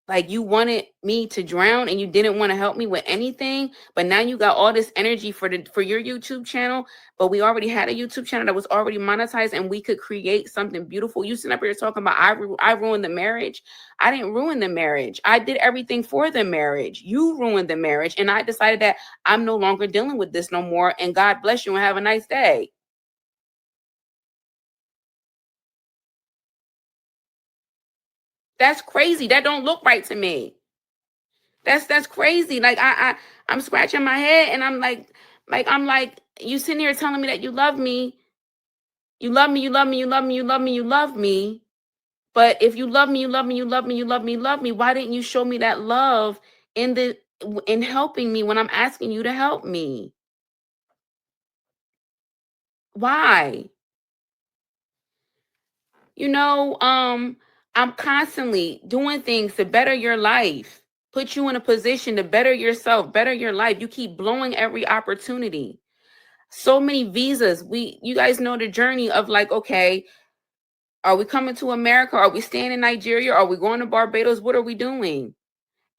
Like you wanted me to drown and you didn't want to help me with anything, but now you got all this energy for your YouTube channel, but we already had a YouTube channel that was already monetized and we could create something beautiful. You sitting up here talking about I ruined the marriage. I didn't ruin the marriage. I did everything for the marriage. You ruined the marriage and I decided that I'm no longer dealing with this no more and God bless you and have a nice day. That's crazy. That don't look right to me. That's crazy. Like I'm scratching my head and I'm like, you sitting here telling me that you love me. You love me, you love me, you love me, you love me, you love me. But if you love me, you love me, you love me, you love me, you love me, why didn't you show me that love in helping me when I'm asking you to help me? Why? You know, I'm constantly doing things to better your life, put you in a position to better yourself, better your life. You keep blowing every opportunity. So many visas. You guys know the journey of like, okay, are we coming to America? Are we staying in Nigeria? Are we going to Barbados? What are we doing?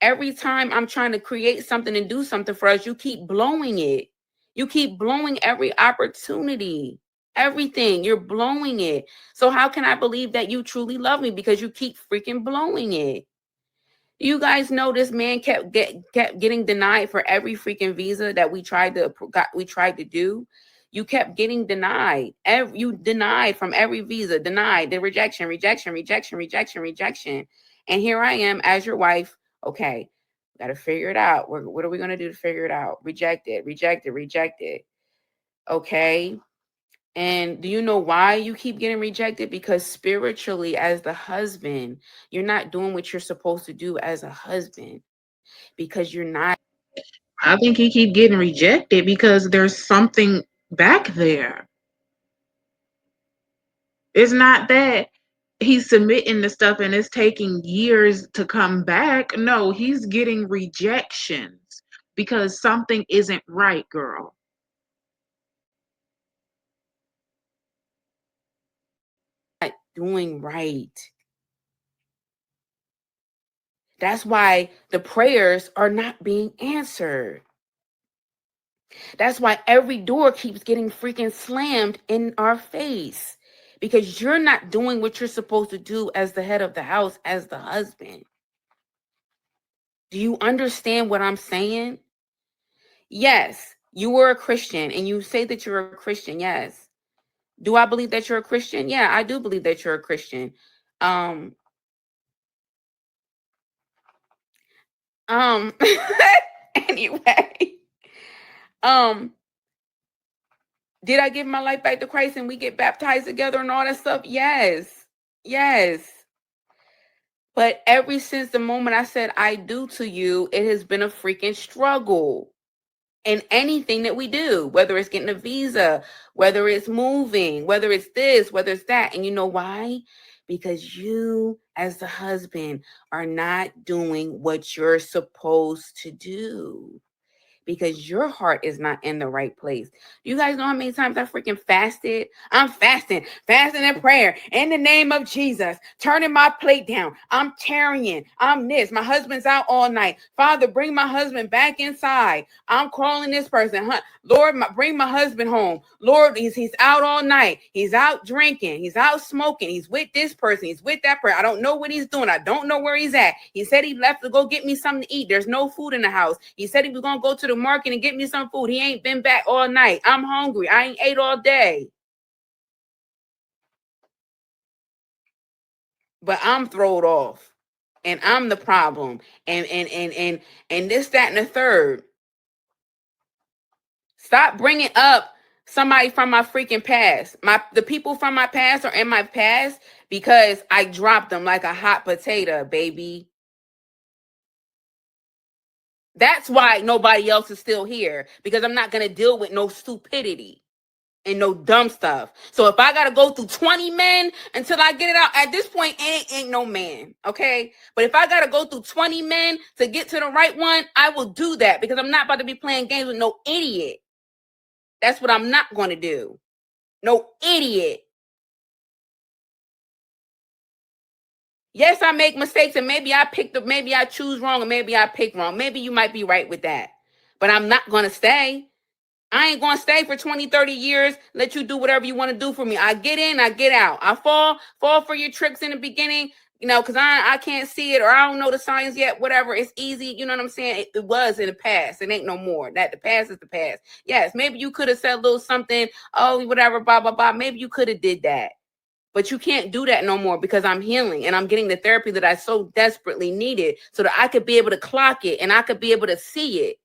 Every time I'm trying to create something and do something for us, you keep blowing it. You keep blowing every opportunity. Everything. You're blowing it. So how can I believe that you truly love me? Because you keep freaking blowing it. You guys know this man kept getting denied for every freaking visa that we tried to do. You kept getting denied. You denied from every visa, denied the rejection, rejection, rejection, rejection, rejection. And here I am as your wife. Okay, got to figure it out. What are we gonna do to figure it out? Reject it, reject it, reject it. Okay. And do you know why you keep getting rejected? Because spiritually, as the husband, you're not doing what you're supposed to do as a husband because you're not. I think he keep getting rejected because there's something back there. It's not that he's submitting the stuff and it's taking years to come back. No, he's getting rejections because something isn't right, girl. Doing right. That's why the prayers are not being answered. That's why every door keeps getting freaking slammed in our face because you're not doing what you're supposed to do as the head of the house, as the husband. Do you understand what I'm saying? Yes, you were a Christian and you say that you're a Christian. Yes. Do I believe that you're a Christian? Yeah, I do believe that you're a Christian. Um, um, anyway, um, did I give my life back to Christ and we get baptized together and all that stuff? Yes. Yes. But ever since the moment I said I do to you, it has been a freaking struggle. In anything that we do, whether it's getting a visa, whether it's moving, whether it's this, whether it's that. And you know why? Because you, as the husband, are not doing what you're supposed to do because your heart is not in the right place. You guys know how many times I freaking fasted? I'm fasting in prayer in the name of Jesus, turning my plate down. I'm tarrying. I'm this. My husband's out all night. Father, bring my husband back inside. I'm calling this person. Lord, bring my husband home. Lord, he's out all night. He's out drinking. He's out smoking. He's with this person. He's with that person. I don't know what he's doing. I don't know where he's at. He said he left to go get me something to eat. There's no food in the house. He said he was going to go to the market and get me some food. He ain't been back all night. I'm hungry. I ain't ate all day. But I'm thrown off. And I'm the problem. And this, that, and the third. Stop bringing up somebody from my freaking past. The people from my past are in my past because I dropped them like a hot potato, baby. That's why nobody else is still here, because I'm not going to deal with no stupidity and no dumb stuff. So if I got to go through 20 men until I get it out, at this point, ain't no man, okay? But if I got to go through 20 men to get to the right one, I will do that, because I'm not about to be playing games with no idiot. That's what I'm not going to do. No idiot. Yes, I make mistakes, and maybe maybe I choose wrong, or maybe I pick wrong. Maybe you might be right with that. But I'm not going to stay. I ain't going to stay for 20, 30 years, let you do whatever you want to do for me. I get in, I get out. I fall for your tricks in the beginning, because I can't see it, or I don't know the signs yet, whatever. It's easy, you know what I'm saying? It was in the past. It ain't no more. That the past is the past. Yes, maybe you could have said a little something, oh, whatever, blah, blah, blah. Maybe you could have did that. But you can't do that no more, because I'm healing and I'm getting the therapy that I so desperately needed, so that I could be able to clock it and I could be able to see it.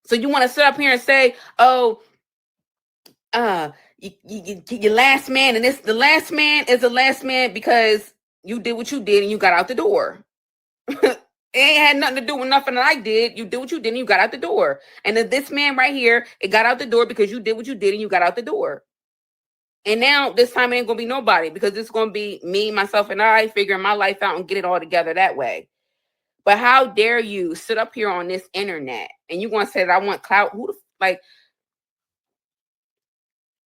So you want to sit up here and say, oh, your last man, and the last man is the last man because you did what you did and you got out the door. It ain't had nothing to do with nothing that I did. You did what you did and you got out the door. And then this man right here, it got out the door because you did what you did and you got out the door. And now this time it ain't gonna be nobody, because it's gonna be me, myself, and I figuring my life out and get it all together that way. But how dare you sit up here on this internet and you gonna say that I want clout? Who the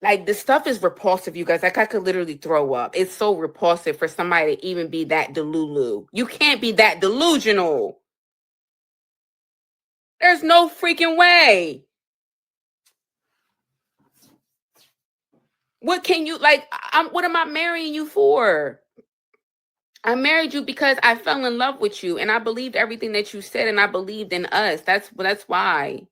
like this stuff is repulsive, you guys. Like, I could literally throw up. It's so repulsive for somebody to even be that delulu. You can't be that delusional. There's no freaking way. What can you like? What am I marrying you for? I married you because I fell in love with you and I believed everything that you said and I believed in us. That's why.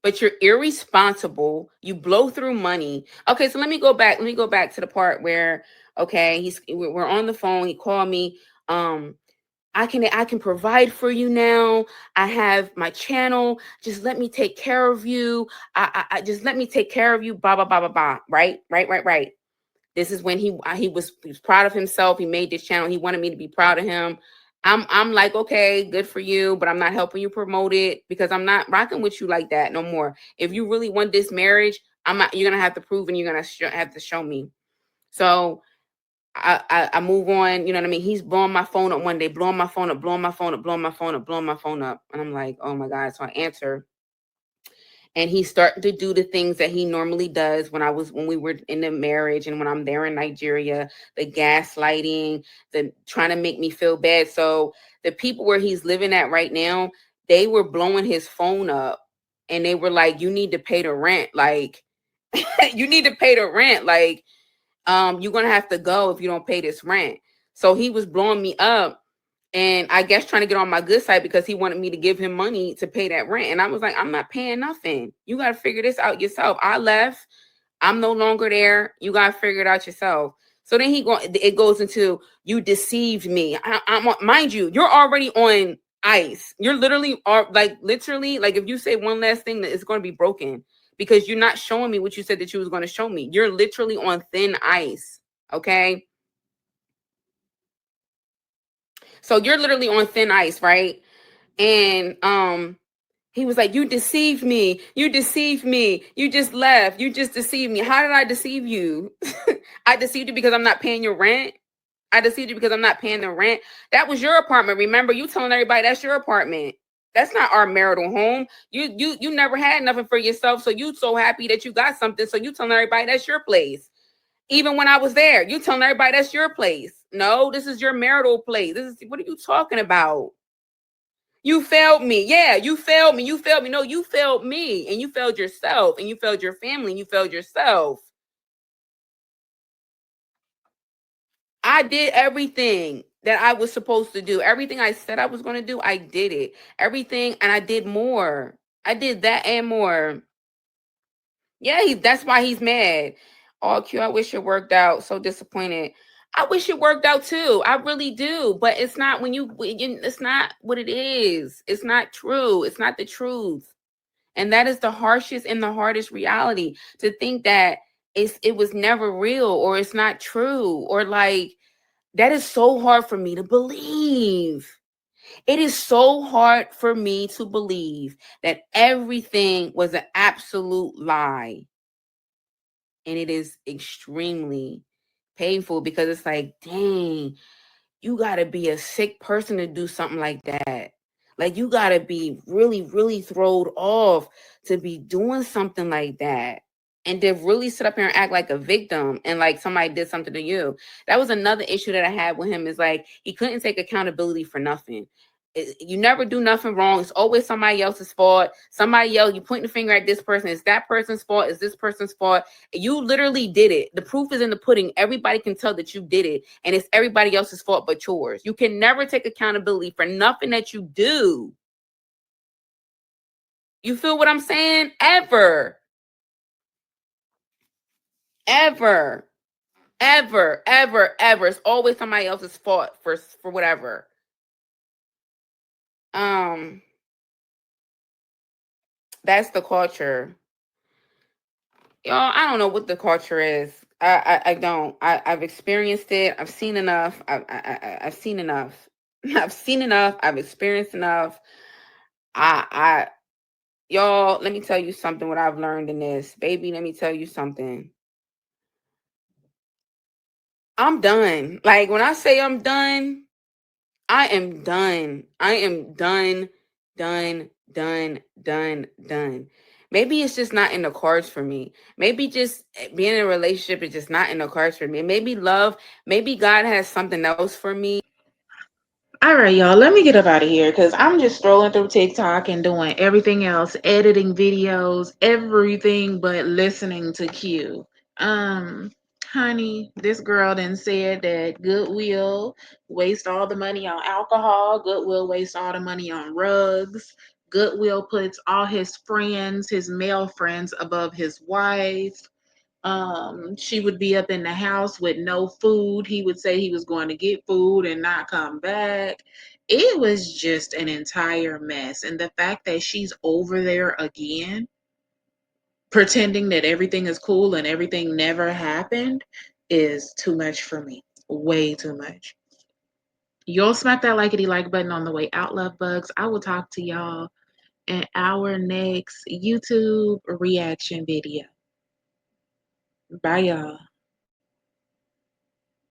But you're irresponsible. You blow through money. Okay, so let me go back. Let me go back to the part where, okay, we're on the phone. He called me. I can provide for you now. I have my channel. Just let me take care of you. I just let me take care of you. Blah blah blah blah blah. Right. This is when he was proud of himself. He made this channel. He wanted me to be proud of him. I'm like, okay, good for you, but I'm not helping you promote it, because I'm not rocking with you like that no more. If you really want this marriage, you're gonna have to prove, and you're gonna have to show me. So I move on. You know what I mean? He's blowing my phone up one day, blowing my phone up, blowing my phone up, blowing my phone up, blowing my phone up, and I'm like, oh my god. So I answer, and he's starting to do the things that he normally does when we were in the marriage and when I'm there in Nigeria, the gaslighting, the trying to make me feel bad. So the people where he's living at right now, they were blowing his phone up, and they were like, you need to pay the rent. Like, you need to pay the rent. Like, you're gonna have to go if you don't pay this rent. So he was blowing me up, and I guess trying to get on my good side because he wanted me to give him money to pay that rent. And I was like, I'm not paying nothing. You got to figure this out yourself. I left. I'm no longer there. You got to figure it out yourself. So then it goes into, you deceived me. Mind you, you're already on ice. You're literally, literally, like if you say one last thing, that it's going to be broken because you're not showing me what you said that you was going to show me. You're literally on thin ice. Okay. So you're literally on thin ice, right? And he was like, you deceived me. You deceived me. You just left. You just deceived me. How did I deceive you? I deceived you because I'm not paying your rent. I deceived you because I'm not paying the rent. That was your apartment. Remember, you telling everybody that's your apartment. That's not our marital home. You never had nothing for yourself. So you so happy that you got something. So you telling everybody that's your place. Even when I was there, you telling everybody that's your place. No, this is your marital place. What are you talking about? You failed me. Yeah, you failed me. You failed me. No, you failed me. And you failed yourself. And you failed your family. And you failed yourself. I did everything that I was supposed to do. Everything I said I was going to do, I did it. Everything. And I did more. I did that and more. Yeah, that's why he's mad. Oh, Q, I wish it worked out. So disappointed. I wish it worked out too. I really do. But it's not it's not what it is. It's not true. It's not the truth. And that is the harshest and the hardest reality, to think that it was never real, or it's not true, or like, that is so hard for me to believe. It is so hard for me to believe that everything was an absolute lie. And it is extremely painful because it's like, dang, you got to be a sick person to do something like that. Like, you got to be really, really thrown off to be doing something like that. And to really sit up here and act like a victim and like somebody did something to you. That was another issue that I had with him, is like, he couldn't take accountability for nothing. You never do nothing wrong. It's always somebody else's fault. Somebody else, you point the finger at this person. It's that person's fault. It's this person's fault. You literally did it. The proof is in the pudding. Everybody can tell that you did it. And it's everybody else's fault but yours. You can never take accountability for nothing that you do. You feel what I'm saying? Ever. Ever. Ever. Ever. Ever. It's always somebody else's fault for whatever. Um, that's the culture. Y'all, I don't know what the culture is. I don't. I've experienced it. I've seen enough. I've seen enough. I've seen enough. I've experienced enough. I y'all, let me tell you something. What I've learned in this, baby. Let me tell you something. I'm done. Like, when I say I'm done, I am done. I am done, done, done, done, done. Maybe it's just not in the cards for me. Maybe just being in a relationship is just not in the cards for me. Maybe love, maybe God has something else for me. All right, y'all, let me get up out of here because I'm just scrolling through TikTok and doing everything else, editing videos, everything but listening to Q. Um, Honey, this girl then said that Goodwill waste all the money on alcohol, Goodwill waste all the money on rugs, Goodwill puts all his friends, his male friends, above his wife. She would be up in the house with no food. He would say he was going to get food and not come back. It was just an entire mess. And the fact that she's over there again, pretending that everything is cool and everything never happened, is too much for me. Way too much. You'll smack that likety like button on the way out, love bugs. I will talk to y'all in our next YouTube reaction video. Bye, y'all.